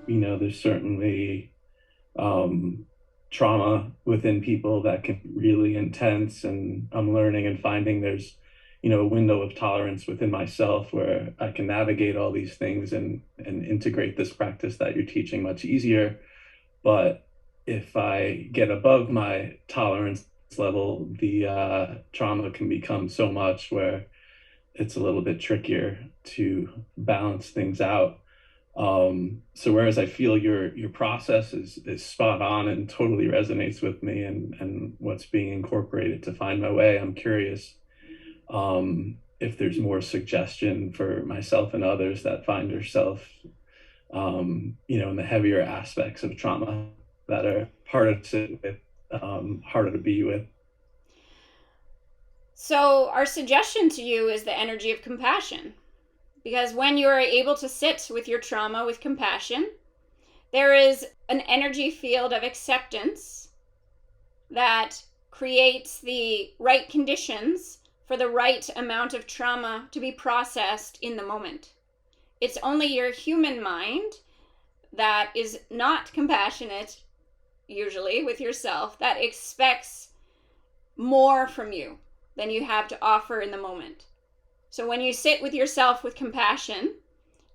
there's certainly trauma within people that can be really intense, and I'm learning and finding there's a window of tolerance within myself where I can navigate all these things and integrate this practice that you're teaching much easier. But if I get above my tolerance level, the trauma can become so much where it's a little bit trickier to balance things out. So whereas I feel your process is spot on and totally resonates with me, and what's being incorporated to find my way, I'm curious if there's more suggestion for myself and others that find yourself in the heavier aspects of trauma that are harder to sit with, harder to be with. So, our suggestion to you is the energy of compassion. Because when you are able to sit with your trauma with compassion, there is an energy field of acceptance that creates the right conditions for the right amount of trauma to be processed in the moment. It's only your human mind that is not compassionate, usually with yourself, that expects more from you than you have to offer in the moment. So when you sit with yourself with compassion,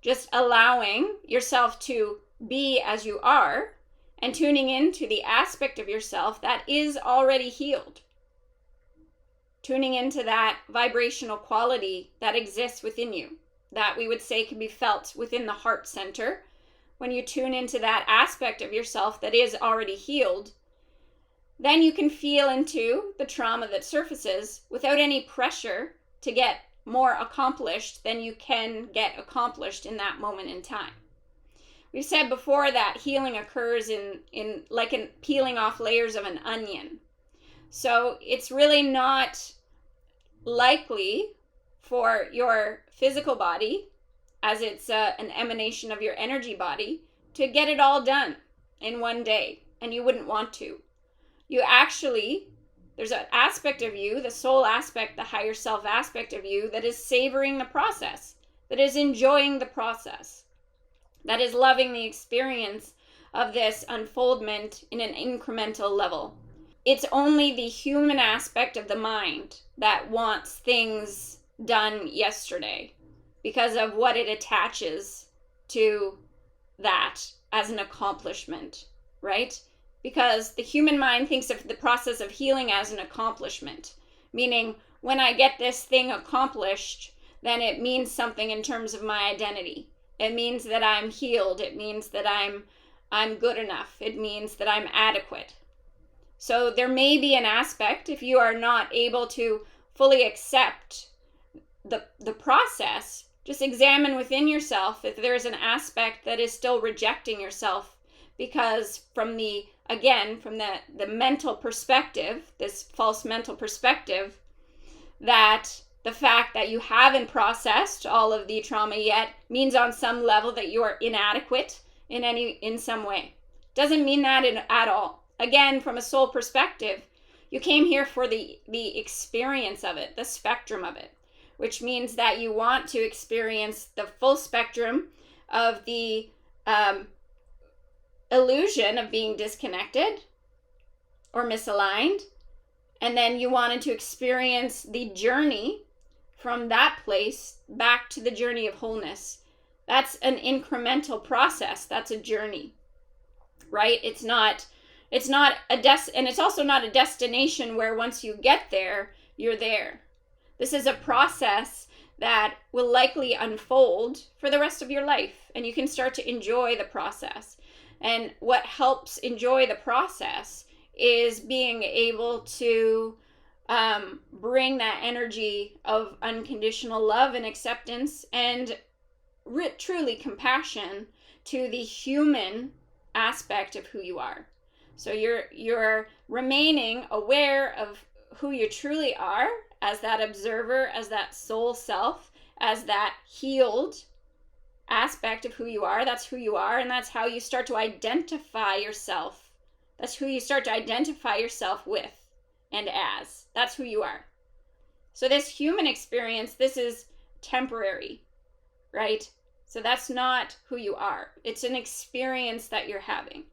just allowing yourself to be as you are and tuning into the aspect of yourself that is already healed. Tuning into that vibrational quality that exists within you, that we would say can be felt within the heart center. When you tune into that aspect of yourself that is already healed, then you can feel into the trauma that surfaces without any pressure to get more accomplished than you can get accomplished in that moment in time. We've said before that healing occurs in like in peeling off layers of an onion. So it's really not likely for your physical body, as it's an emanation of your energy body, to get it all done in one day, and you wouldn't want to. You actually, there's an aspect of you, the soul aspect, the higher self aspect of you, that is savoring the process, that is enjoying the process, that is loving the experience of this unfoldment in an incremental level. It's only the human aspect of the mind that wants things done yesterday because of what it attaches to that as an accomplishment, right? Because the human mind thinks of the process of healing as an accomplishment, meaning when I get this thing accomplished, then it means something in terms of my identity. It means that I'm healed. It means that I'm good enough. It means that I'm adequate. So there may be an aspect, if you are not able to fully accept the process, just examine within yourself if there's an aspect that is still rejecting yourself, because from the mental perspective, this false mental perspective, that the fact that you haven't processed all of the trauma yet means on some level that you are inadequate in some way. Doesn't mean that at all. Again, from a soul perspective, you came here for the experience of it, the spectrum of it, which means that you want to experience the full spectrum of the illusion of being disconnected or misaligned, and then you wanted to experience the journey from that place back to the journey of wholeness. That's an incremental process. That's a journey, right? It's not and it's also not a destination where once you get there, you're there. This is a process that will likely unfold for the rest of your life, and you can start to enjoy the process. And what helps enjoy the process is being able to bring that energy of unconditional love and acceptance and truly compassion to the human aspect of who you are. So you're remaining aware of who you truly are as that observer, as that soul self, as that healed aspect of who you are. That's who you are, and that's how you start to identify yourself. That's who you start to identify yourself with and as. That's who you are. So this human experience, this is temporary, right? So that's not who you are. It's an experience that you're having.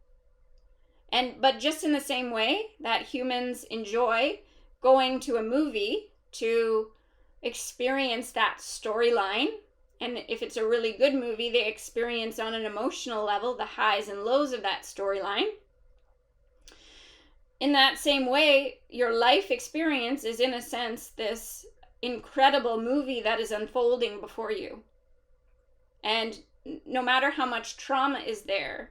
But just in the same way that humans enjoy going to a movie to experience that storyline, and if it's a really good movie, they experience on an emotional level the highs and lows of that storyline. In that same way, your life experience is, in a sense, this incredible movie that is unfolding before you. And no matter how much trauma is there,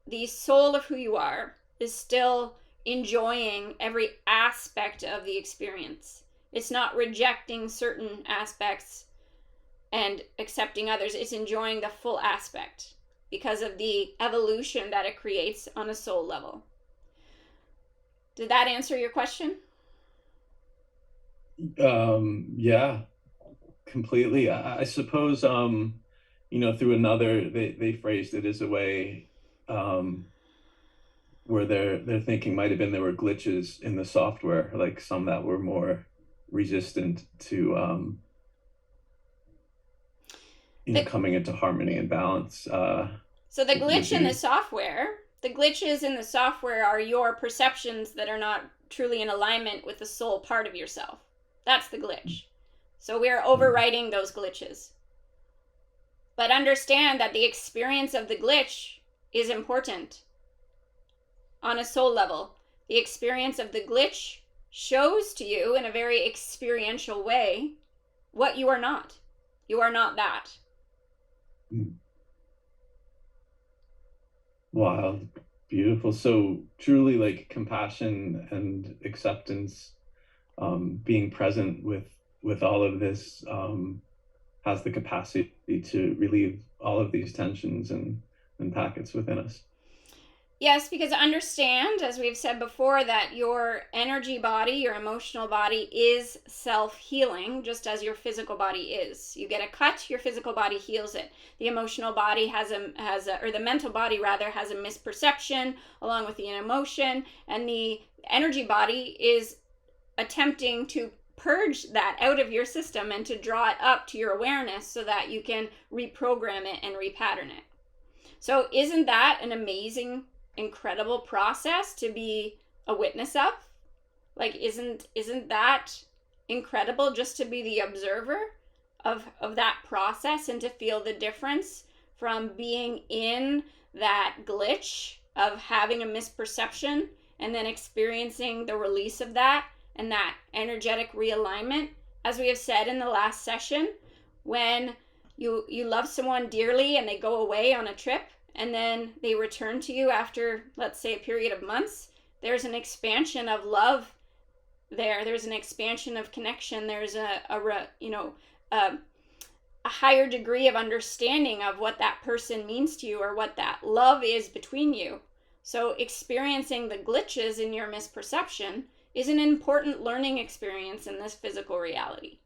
the soul of who you are is still enjoying every aspect of the experience. It's not rejecting certain aspects and accepting others. It's enjoying the full aspect because of the evolution that it creates on a soul level. Did that answer your question? Yeah, completely. I suppose, through another, they phrased it as a way, where their thinking might have been there were glitches in the software, like some that were more resistant to, coming into harmony and balance. So the glitch in the software, the glitches in the software are your perceptions that are not truly in alignment with the soul part of yourself. That's the glitch. So we're overriding those glitches. But understand that the experience of the glitch is important. On a soul level, the experience of the glitch shows to you in a very experiential way what you are not. You are not that. Wow, beautiful. So truly, like, compassion and acceptance, being present with all of this, has the capacity to relieve all of these tensions and packets within us. Yes, because understand, as we've said before, that your energy body, your emotional body is self-healing, just as your physical body is. You get a cut, your physical body heals it. The emotional body or the mental body rather, has a misperception along with the emotion, and the energy body is attempting to purge that out of your system and to draw it up to your awareness so that you can reprogram it and repattern it. So isn't that an amazing, incredible process to be a witness of? Like, isn't that incredible, just to be the observer of that process and to feel the difference from being in that glitch of having a misperception and then experiencing the release of that and that energetic realignment? As we have said in the last session, when you love someone dearly and they go away on a trip and then they return to you after, let's say, a period of months, there's an expansion of love there. There's an expansion of connection. There's a higher degree of understanding of what that person means to you or what that love is between you. So experiencing the glitches in your misperception is an important learning experience in this physical reality.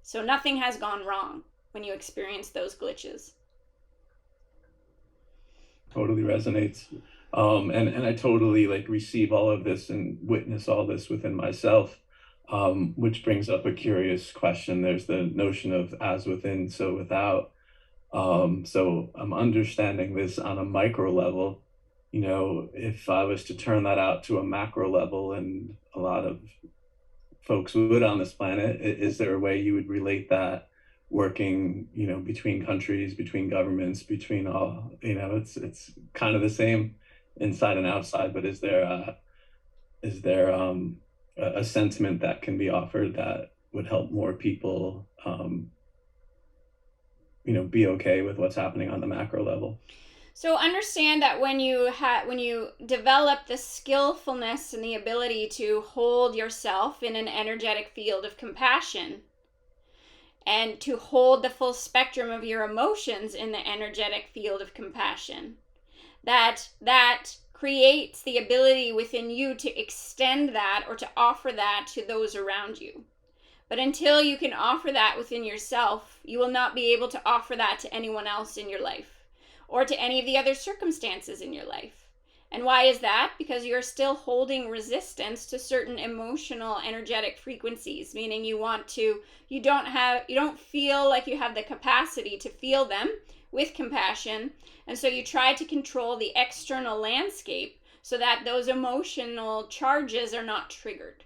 So nothing has gone wrong when you experience those glitches. Totally resonates. And I totally, like, receive all of this and witness all this within myself, which brings up a curious question. There's the notion of as within, so without. So I'm understanding this on a micro level. If I was to turn that out to a macro level, and a lot of folks would on this planet, is there a way you would relate that working, between countries, between governments, between all, it's kind of the same inside and outside, but is there a sentiment that can be offered that would help more people, be okay with what's happening on the macro level? So understand that when you develop the skillfulness and the ability to hold yourself in an energetic field of compassion and to hold the full spectrum of your emotions in the energetic field of compassion, that creates the ability within you to extend that or to offer that to those around you. But until you can offer that within yourself, you will not be able to offer that to anyone else in your life or to any of the other circumstances in your life. And why is that? Because you're still holding resistance to certain emotional energetic frequencies, meaning you don't feel like you have the capacity to feel them with compassion. And so you try to control the external landscape so that those emotional charges are not triggered.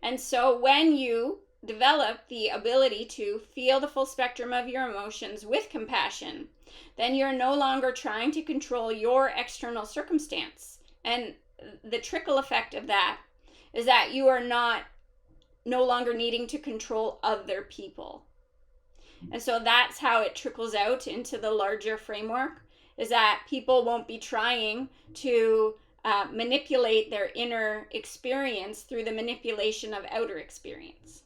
And so when you develop the ability to feel the full spectrum of your emotions with compassion, then you're no longer trying to control your external circumstance. And the trickle effect of that is that you are no longer needing to control other people. And so that's how it trickles out into the larger framework, is that people won't be trying to manipulate their inner experience through the manipulation of outer experience.